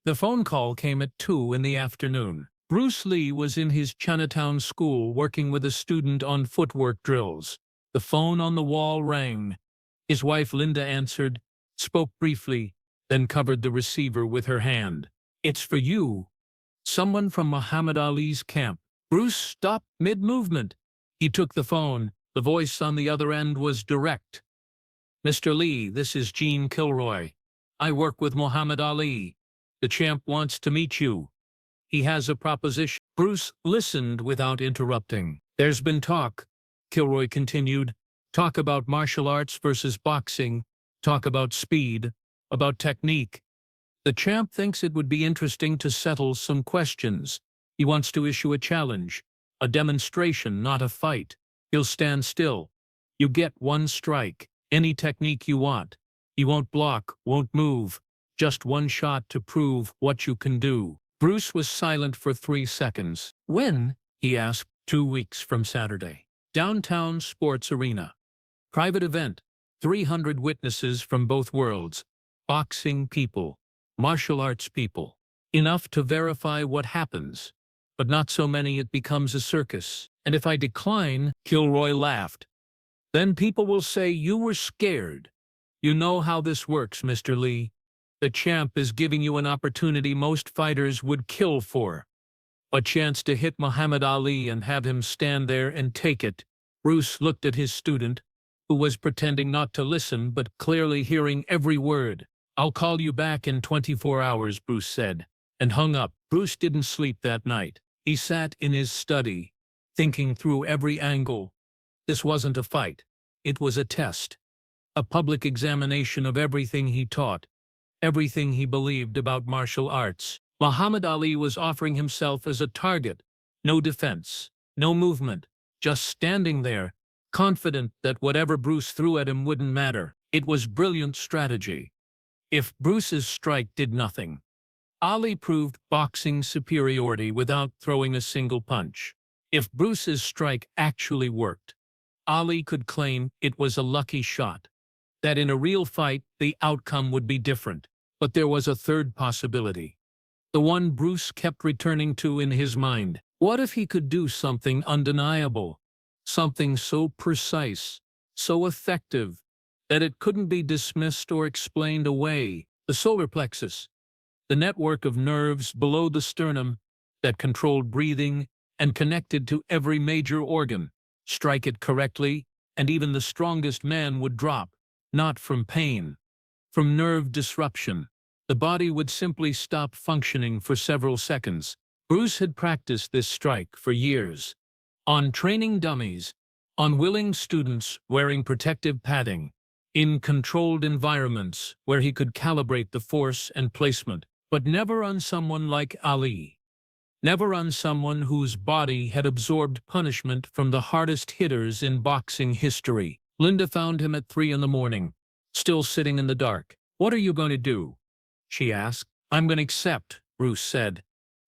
The phone call came at 2 in the afternoon. Bruce Lee was in his Chinatown school working with a student on footwork drills. The phone on the wall rang. His wife Linda answered, spoke briefly, then covered the receiver with her hand. "It's for you. Someone from Muhammad Ali's camp." Bruce stopped mid-movement. He took the phone. The voice on the other end was direct. "Mr. Lee, this is Gene Kilroy. I work with Muhammad Ali. The champ wants to meet you. He has a proposition." Bruce listened without interrupting. "There's been talk," Kilroy continued. "Talk about martial arts versus boxing. Talk about speed, about technique. The champ thinks it would be interesting to settle some questions. He wants to issue a challenge, a demonstration, not a fight. He'll stand still. You get one strike, any technique you want. He won't block, won't move. Just one shot to prove what you can do." Bruce was silent for 3 seconds. "When?" he asked. 2 weeks from Saturday. Downtown Sports Arena. Private event. 300 witnesses from both worlds. Boxing people. Martial arts people. Enough to verify what happens. But not so many it becomes a circus. "And if I decline," Kilroy laughed, "then people will say you were scared. You know how this works, Mr. Lee. The champ is giving you an opportunity most fighters would kill for. A chance to hit Muhammad Ali and have him stand there and take it." Bruce looked at his student, who was pretending not to listen but clearly hearing every word. "I'll call you back in 24 hours, Bruce said, and hung up. Bruce didn't sleep that night. He sat in his study, thinking through every angle. This wasn't a fight. It was a test. A public examination of everything he taught, everything he believed about martial arts. Muhammad Ali was offering himself as a target. No defense, no movement, just standing there, confident that whatever Bruce threw at him wouldn't matter. It was brilliant strategy. If Bruce's strike did nothing, Ali proved boxing superiority without throwing a single punch. If Bruce's strike actually worked, Ali could claim it was a lucky shot, that in a real fight the outcome would be different. But there was a third possibility, the one Bruce kept returning to in his mind. What if he could do something undeniable, something so precise, so effective, that it couldn't be dismissed or explained away? The solar plexus, the network of nerves below the sternum that controlled breathing and connected to every major organ. Strike it correctly, and even the strongest man would drop, not from pain, from nerve disruption. The body would simply stop functioning for several seconds. Bruce had practiced this strike for years, on training dummies, on willing students wearing protective padding, in controlled environments where he could calibrate the force and placement, but never on someone like Ali. Never on someone whose body had absorbed punishment from the hardest hitters in boxing history. Linda found him at 3 in the morning, still sitting in the dark. "What are you going to do?" she asked. "I'm going to accept," Bruce said,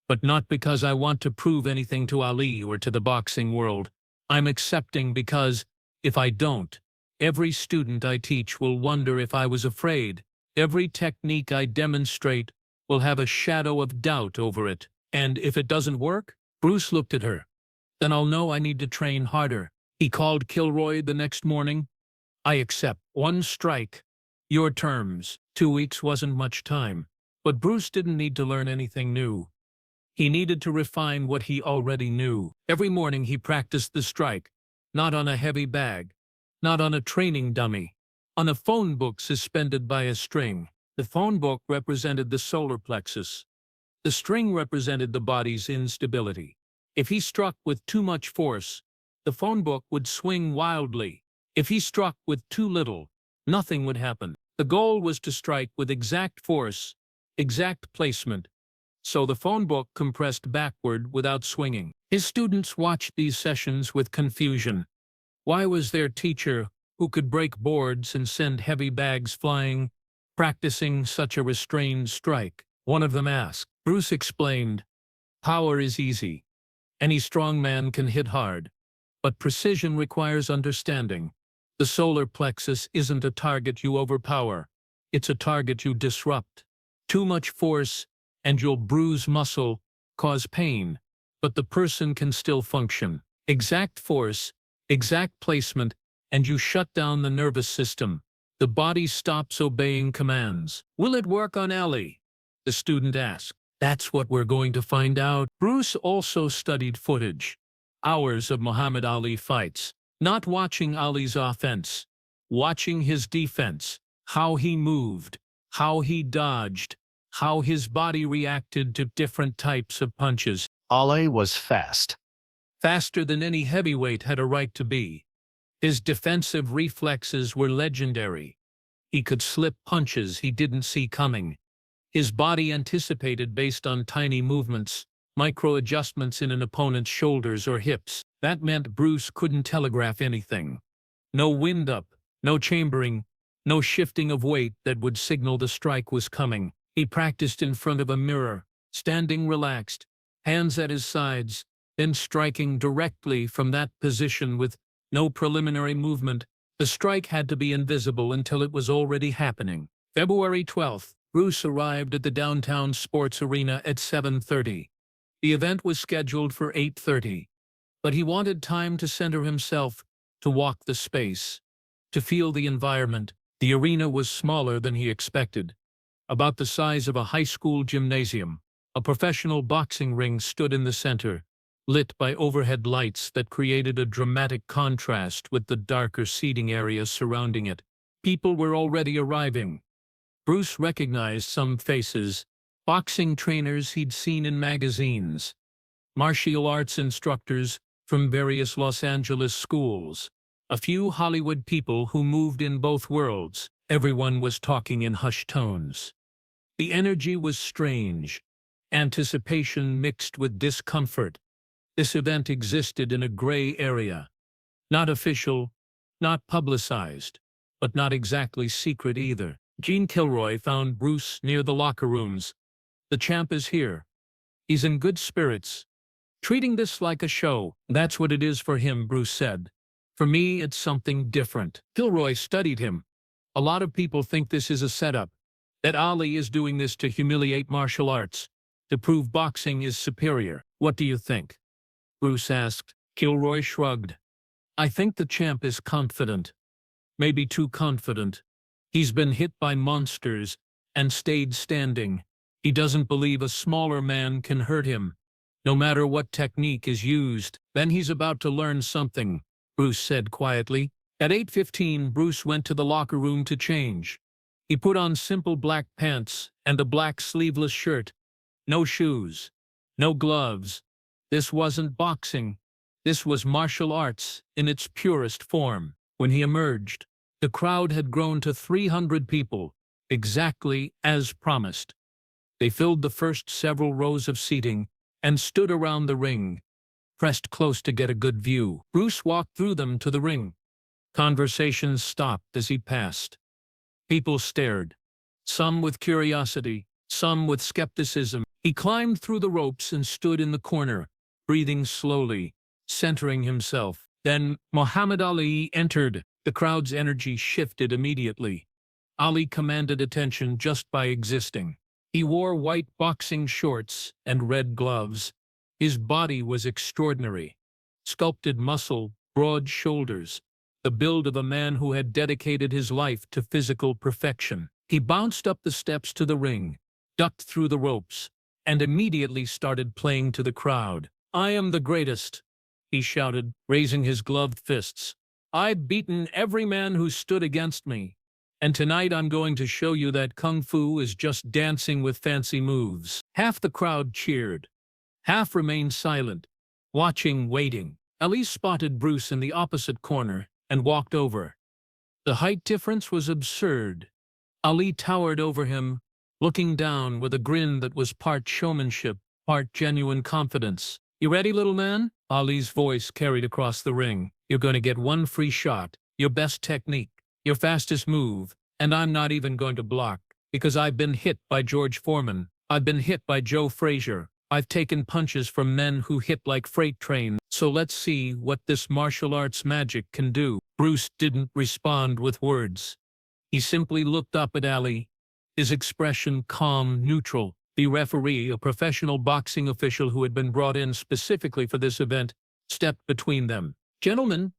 "but not because I want to prove anything to Ali or to the boxing world. I'm accepting because, if I don't, every student I teach will wonder if I was afraid. Every technique I demonstrate will have a shadow of doubt over it. And if it doesn't work," Bruce looked at her, "then I'll know I need to train harder." He called Kilroy the next morning. "I accept. One strike. Your terms." 2 weeks wasn't much time, but Bruce didn't need to learn anything new. He needed to refine what he already knew. Every morning he practiced the strike, not on a heavy bag, not on a training dummy, on a phone book suspended by a string. The phone book represented the solar plexus. The string represented the body's instability. If he struck with too much force, the phone book would swing wildly. If he struck with too little, nothing would happen. The goal was to strike with exact force, exact placement, so the phone book compressed backward without swinging. His students watched these sessions with confusion. Why was their teacher, who could break boards and send heavy bags flying, practicing such a restrained strike? One of them asked. Bruce explained, "Power is easy. Any strong man can hit hard. But precision requires understanding. The solar plexus isn't a target you overpower. It's a target you disrupt. Too much force, and you'll bruise muscle, cause pain, but the person can still function. Exact force, exact placement, and you shut down the nervous system. The body stops obeying commands. Will it work on Ali? The student asked. That's what we're going to find out. Bruce also studied footage. Hours of Muhammad Ali fights. Not watching Ali's offense, watching his defense. How he moved, how he dodged, how his body reacted to different types of punches. Ali was fast. Faster than any heavyweight had a right to be. His defensive reflexes were legendary. He could slip punches he didn't see coming. His body anticipated based on tiny movements, micro-adjustments in an opponent's shoulders or hips. That meant Bruce couldn't telegraph anything. No wind-up, no chambering, no shifting of weight that would signal the strike was coming. He practiced in front of a mirror, standing relaxed, hands at his sides, then striking directly from that position with no preliminary movement. The strike had to be invisible until it was already happening. February 12th, Bruce arrived at the downtown sports arena at 7:30. The event was scheduled for 8:30, but he wanted time to center himself, to walk the space, to feel the environment. The arena was smaller than he expected, about the size of a high school gymnasium. A professional boxing ring stood in the center, lit by overhead lights that created a dramatic contrast with the darker seating areas surrounding it. People were already arriving. Bruce recognized some faces, boxing trainers he'd seen in magazines, martial arts instructors from various Los Angeles schools, a few Hollywood people who moved in both worlds. Everyone was talking in hushed tones. The energy was strange, anticipation mixed with discomfort. This event existed in a gray area, not official, not publicized, but not exactly secret either. Gene Kilroy found Bruce near the locker rooms. The champ is here. He's in good spirits, treating this like a show. That's what it is for him, Bruce said. For me, it's something different. Kilroy studied him. A lot of people think this is a setup, that Ali is doing this to humiliate martial arts, to prove boxing is superior. What do you think? Bruce asked. Kilroy shrugged. I think the champ is confident. Maybe too confident. He's been hit by monsters and stayed standing. He doesn't believe a smaller man can hurt him, no matter what technique is used. Then he's about to learn something, Bruce said quietly. At 8:15, Bruce went to the locker room to change. He put on simple black pants and a black sleeveless shirt. No shoes, no gloves. This wasn't boxing. This was martial arts in its purest form. When he emerged, the crowd had grown to 300 people, exactly as promised. They filled the first several rows of seating and stood around the ring, pressed close to get a good view. Bruce walked through them to the ring. Conversations stopped as he passed. People stared, some with curiosity, some with skepticism. He climbed through the ropes and stood in the corner, breathing slowly, centering himself. Then Muhammad Ali entered. The crowd's energy shifted immediately. Ali commanded attention just by existing. He wore white boxing shorts and red gloves. His body was extraordinary. Sculpted muscle, broad shoulders, the build of a man who had dedicated his life to physical perfection. He bounced up the steps to the ring, ducked through the ropes, and immediately started playing to the crowd. I am the greatest, he shouted, raising his gloved fists. I've beaten every man who stood against me, and tonight I'm going to show you that Kung Fu is just dancing with fancy moves. Half the crowd cheered. Half remained silent, watching, waiting. Ali spotted Bruce in the opposite corner and walked over. The height difference was absurd. Ali towered over him, looking down with a grin that was part showmanship, part genuine confidence. You ready, little man? Ali's voice carried across the ring. You're going to get one free shot, your best technique, your fastest move, and I'm not even going to block, because I've been hit by George Foreman. I've been hit by Joe Frazier. I've taken punches from men who hit like freight trains. So let's see what this martial arts magic can do. Bruce didn't respond with words. He simply looked up at Ali, his expression calm, neutral. The referee, a professional boxing official who had been brought in specifically for this event, stepped between them. "Gentlemen,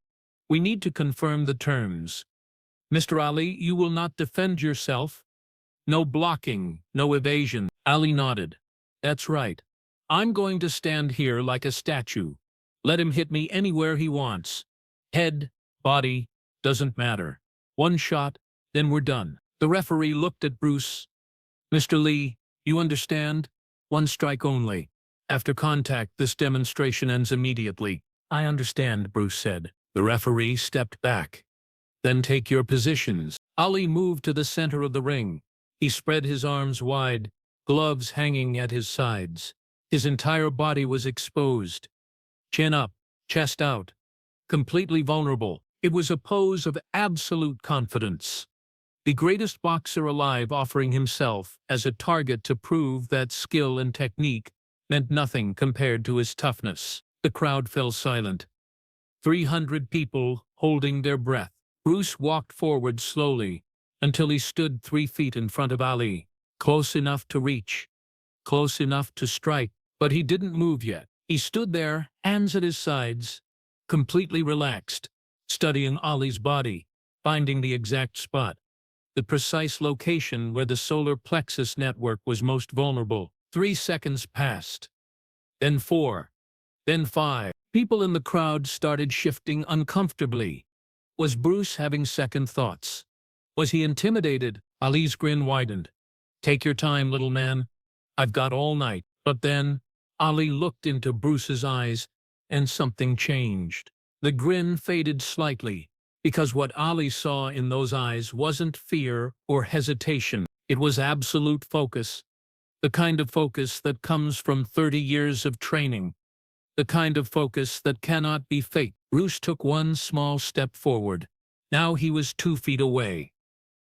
we need to confirm the terms. Mr. Ali, you will not defend yourself. No blocking, no evasion." Ali nodded. "That's right. I'm going to stand here like a statue. Let him hit me anywhere he wants. Head, body, doesn't matter. One shot, then we're done." The referee looked at Bruce. "Mr. Lee, you understand? One strike only. After contact, this demonstration ends immediately." "I understand," Bruce said. The referee stepped back. "Then take your positions." Ali moved to the center of the ring. He spread his arms wide, gloves hanging at his sides. His entire body was exposed. Chin up, chest out, completely vulnerable. It was a pose of absolute confidence. The greatest boxer alive offering himself as a target to prove that skill and technique meant nothing compared to his toughness. The crowd fell silent. 300 people holding their breath. Bruce walked forward slowly until he stood 3 feet in front of Ali, close enough to reach, close enough to strike, but he didn't move yet. He stood there, hands at his sides, completely relaxed, studying Ali's body, finding the exact spot, the precise location where the solar plexus network was most vulnerable. 3 seconds passed. Then 4. Then 5. People in the crowd started shifting uncomfortably. Was Bruce having second thoughts? Was he intimidated? Ali's grin widened. "Take your time, little man. I've got all night." But then Ali looked into Bruce's eyes, and something changed. The grin faded slightly, because what Ali saw in those eyes wasn't fear or hesitation. It was absolute focus, the kind of focus that comes from 30 years of training, the kind of focus that cannot be faked. Bruce took one small step forward. Now he was 2 feet away,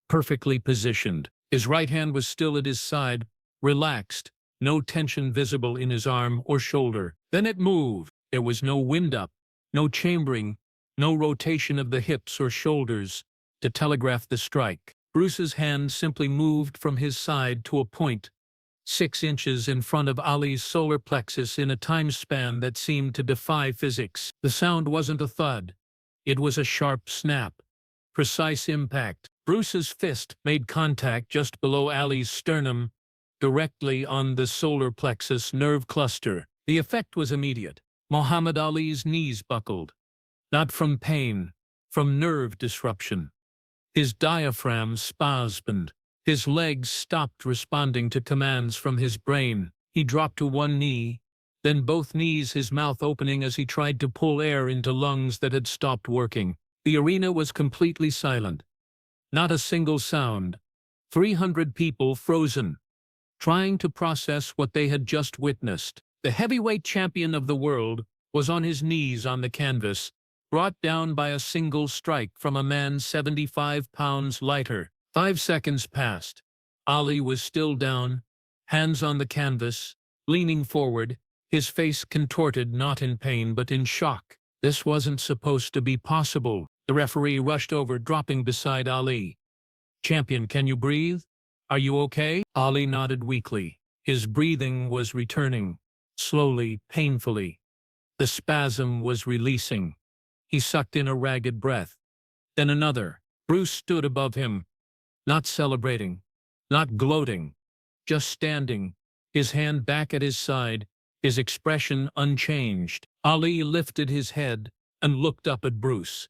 perfectly positioned. His right hand was still at his side, relaxed, no tension visible in his arm or shoulder. Then it moved. There was no wind-up, no chambering, no rotation of the hips or shoulders to telegraph the strike. Bruce's hand simply moved from his side to a point 6 inches in front of Ali's solar plexus in a time span that seemed to defy physics. The sound wasn't a thud. It was a sharp snap. Precise impact. Bruce's fist made contact just below Ali's sternum, directly on the solar plexus nerve cluster. The effect was immediate. Muhammad Ali's knees buckled. Not from pain, from nerve disruption. His diaphragm spasmed. His legs stopped responding to commands from his brain. He dropped to one knee, then both knees, his mouth opening as he tried to pull air into lungs that had stopped working. The arena was completely silent. Not a single sound. 300 people frozen, trying to process what they had just witnessed. The heavyweight champion of the world was on his knees on the canvas, brought down by a single strike from a man 75 pounds lighter. 5 seconds passed. Ali was still down, hands on the canvas, leaning forward, his face contorted not in pain but in shock. This wasn't supposed to be possible. The referee rushed over, dropping beside Ali. "Champion, can you breathe? Are you okay?" Ali nodded weakly. His breathing was returning, slowly, painfully. The spasm was releasing. He sucked in a ragged breath. Then another. Bruce stood above him, not celebrating, not gloating, just standing, his hand back at his side, his expression unchanged. Ali lifted his head and looked up at Bruce.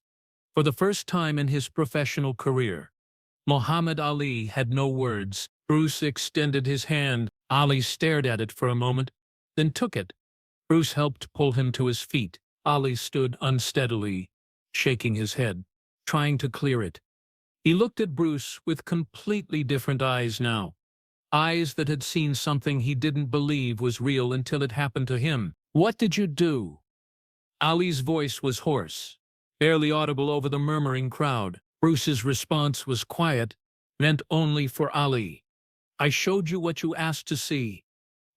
For the first time in his professional career, Muhammad Ali had no words. Bruce extended his hand. Ali stared at it for a moment, then took it. Bruce helped pull him to his feet. Ali stood unsteadily, shaking his head, trying to clear it. He looked at Bruce with completely different eyes now. Eyes that had seen something he didn't believe was real until it happened to him. "What did you do?" Ali's voice was hoarse, barely audible over the murmuring crowd. Bruce's response was quiet, meant only for Ali. "I showed you what you asked to see.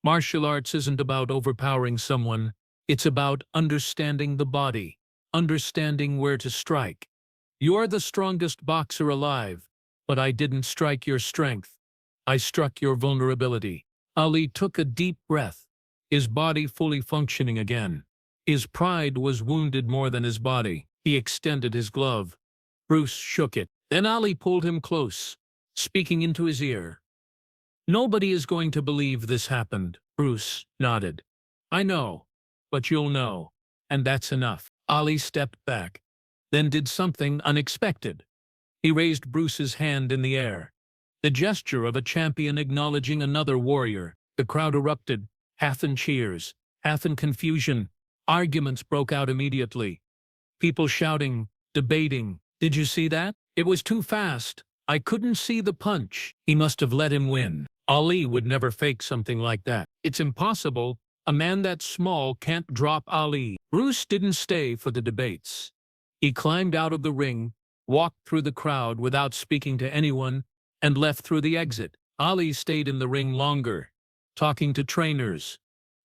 Martial arts isn't about overpowering someone. It's about understanding the body, understanding where to strike. You're the strongest boxer alive, but I didn't strike your strength. I struck your vulnerability." Ali took a deep breath, his body fully functioning again. His pride was wounded more than his body. He extended his glove. Bruce shook it. Then Ali pulled him close, speaking into his ear. "Nobody is going to believe this happened." Bruce nodded. "I know, but you'll know, and that's enough." Ali stepped back, then did something unexpected. He raised Bruce's hand in the air, the gesture of a champion acknowledging another warrior. The crowd erupted, half in cheers, half in confusion. Arguments broke out immediately. People shouting, debating. "Did you see that? It was too fast. I couldn't see the punch. He must have let him win. Ali would never fake something like that. It's impossible. A man that small can't drop Ali." Bruce didn't stay for the debates. He climbed out of the ring, walked through the crowd without speaking to anyone, and left through the exit. Ali stayed in the ring longer, talking to trainers,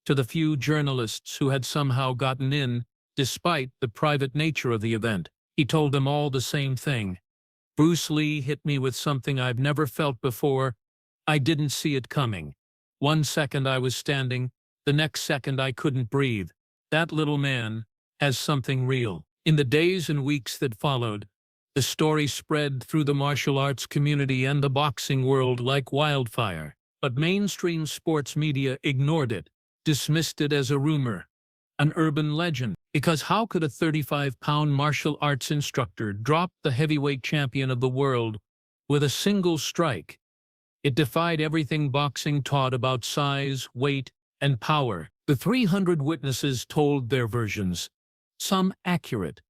to the few journalists who had somehow gotten in, despite the private nature of the event. He told them all the same thing. "Bruce Lee hit me with something I've never felt before. I didn't see it coming. 1 second I was standing, the next second I couldn't breathe. That little man has something real." In the days and weeks that followed, the story spread through the martial arts community and the boxing world like wildfire. But mainstream sports media ignored it, dismissed it as a rumor, an urban legend. Because how could a 35-pound martial arts instructor drop the heavyweight champion of the world with a single strike? It defied everything boxing taught about size, weight, and power. The 300 witnesses told their versions, some accurate,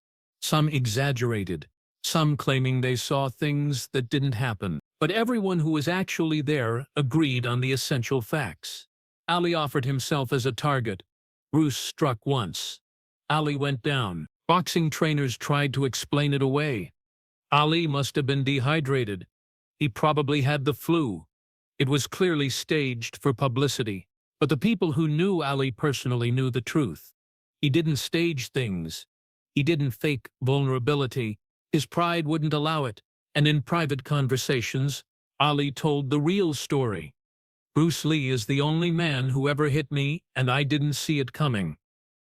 some exaggerated, some claiming they saw things that didn't happen. But everyone who was actually there agreed on the essential facts. Ali offered himself as a target. Bruce struck once. Ali went down. Boxing trainers tried to explain it away. Ali must have been dehydrated. He probably had the flu. It was clearly staged for publicity. But the people who knew Ali personally knew the truth. He didn't stage things. He didn't fake vulnerability. His pride wouldn't allow it. And in private conversations, Ali told the real story. "Bruce Lee is the only man who ever hit me, and I didn't see it coming.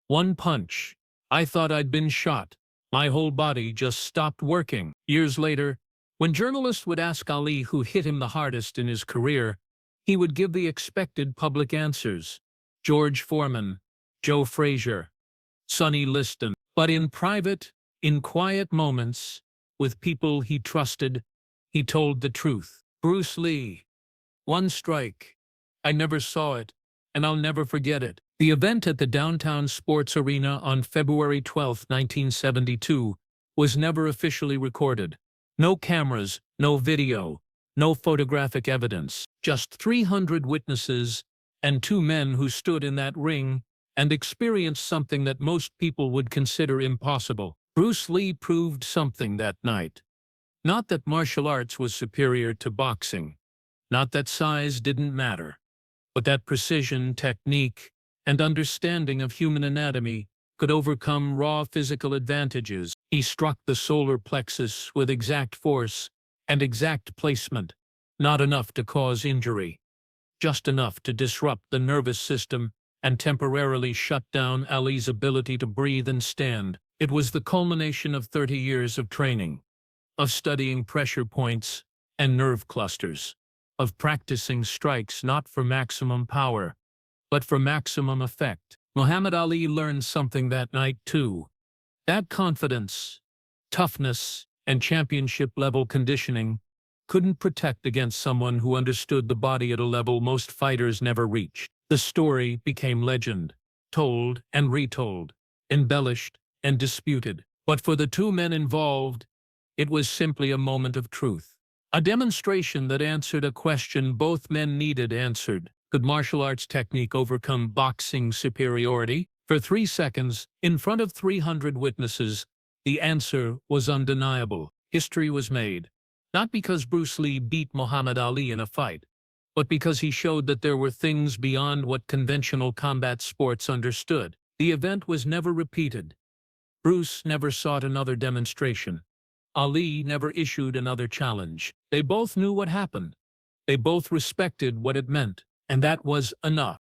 One punch. I thought I'd been shot. My whole body just stopped working." Years later, when journalists would ask Ali who hit him the hardest in his career, he would give the expected public answers. George Foreman, Joe Frazier, Sonny Liston. But in private, in quiet moments, with people he trusted, he told the truth. "Bruce Lee. One strike. I never saw it, and I'll never forget it." The event at the downtown sports arena on February 12, 1972, was never officially recorded. No cameras, no video, no photographic evidence. Just 300 witnesses and 2 men who stood in that ring and experienced something that most people would consider impossible. Bruce Lee proved something that night. Not that martial arts was superior to boxing. Not that size didn't matter. But that precision, technique, and understanding of human anatomy could overcome raw physical advantages. He struck the solar plexus with exact force and exact placement, not enough to cause injury, just enough to disrupt the nervous system and temporarily shut down Ali's ability to breathe and stand. It was the culmination of 30 years of training, of studying pressure points and nerve clusters, of practicing strikes not for maximum power, but for maximum effect. Muhammad Ali learned something that night too. That confidence, toughness, and championship-level conditioning couldn't protect against someone who understood the body at a level most fighters never reached. The story became legend, told and retold, embellished and disputed. But for the 2 men involved, it was simply a moment of truth. A demonstration that answered a question both men needed answered. Could martial arts technique overcome boxing superiority? For 3 seconds, in front of 300 witnesses, the answer was undeniable. History was made, not because Bruce Lee beat Muhammad Ali in a fight, but because he showed that there were things beyond what conventional combat sports understood. The event was never repeated. Bruce never sought another demonstration. Ali never issued another challenge. They both knew what happened. They both respected what it meant. and that was enough.